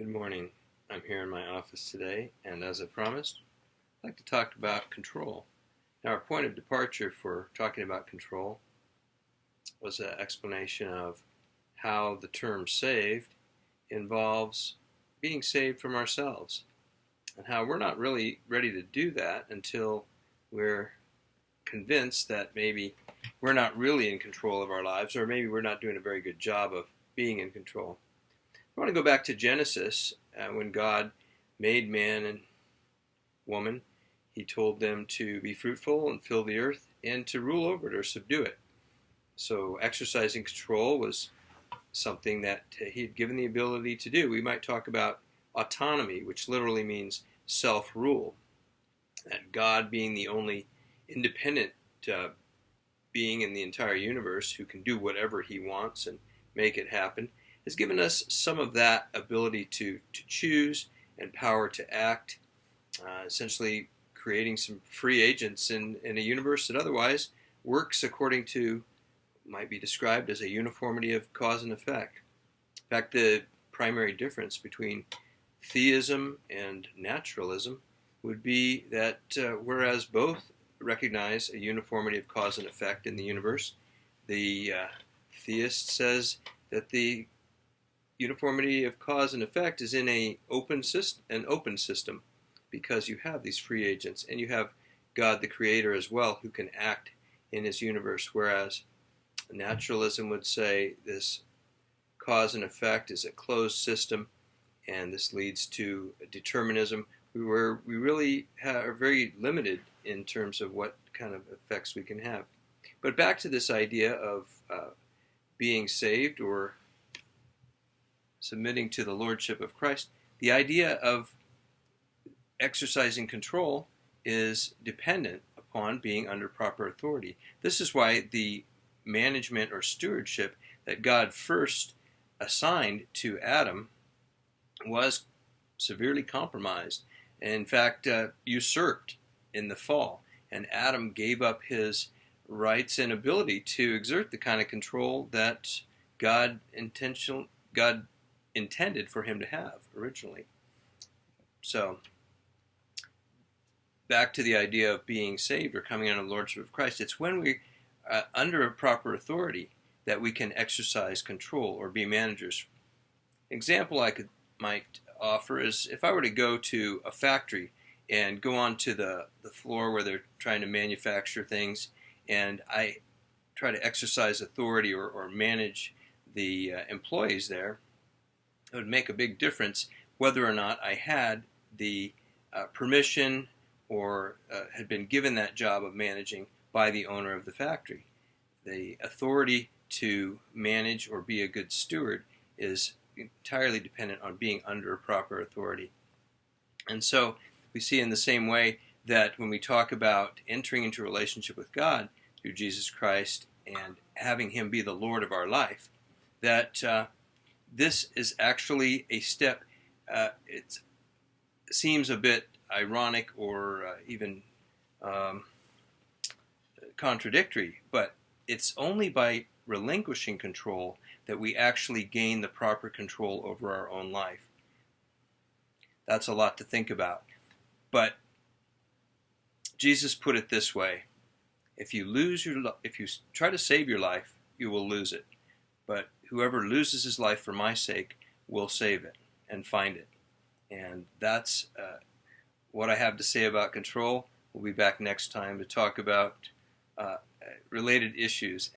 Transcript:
Good morning. I'm here in my office today, and as I promised, I'd like to talk about control. Now, our point of departure for talking about control was an explanation of how the term saved involves being saved from ourselves, and how we're not really ready to do that until we're convinced that maybe we're not really in control of our lives, or maybe we're not doing a very good job of being in control. I want to go back to Genesis, when God made man and woman. He told them to be fruitful and fill the earth and to rule over it or subdue it. So exercising control was something that he had given the ability to do. We might talk about autonomy, which literally means self-rule. That God, being the only independent being in the entire universe who can do whatever he wants and make it happen, has given us some of that ability to choose and power to act, essentially creating some free agents in a universe that otherwise works according to, might be described as a uniformity of cause and effect. In fact, the primary difference between theism and naturalism would be that whereas both recognize a uniformity of cause and effect in the universe, the theist says that the uniformity of cause and effect is in an open system, because you have these free agents and you have God the Creator as well who can act in his universe, whereas naturalism would say this cause and effect is a closed system, and this leads to determinism where we really are very limited in terms of what kind of effects we can have. But back to this idea of being saved or submitting to the lordship of Christ, the idea of exercising control is dependent upon being under proper authority. This is why the management or stewardship that God first assigned to Adam was severely compromised, and in fact usurped in the fall. And Adam gave up his rights and ability to exert the kind of control that God intended for him to have originally. So, back to the idea of being saved or coming under the lordship of Christ, it's when we are under a proper authority that we can exercise control or be managers. An example I might offer is if I were to go to a factory and go onto the floor where they're trying to manufacture things, and I try to exercise authority or manage the employees there. It would make a big difference whether or not I had the permission or had been given that job of managing by the owner of the factory. The authority to manage or be a good steward is entirely dependent on being under a proper authority. And so we see in the same way that when we talk about entering into a relationship with God through Jesus Christ and having him be the Lord of our life, that this is actually a step. It seems a bit ironic or even contradictory, but it's only by relinquishing control that we actually gain the proper control over our own life. That's a lot to think about. But Jesus put it this way: if you try to save your life, you will lose it. But whoever loses his life for my sake will save it and find it. And that's what I have to say about control. We'll be back next time to talk about related issues.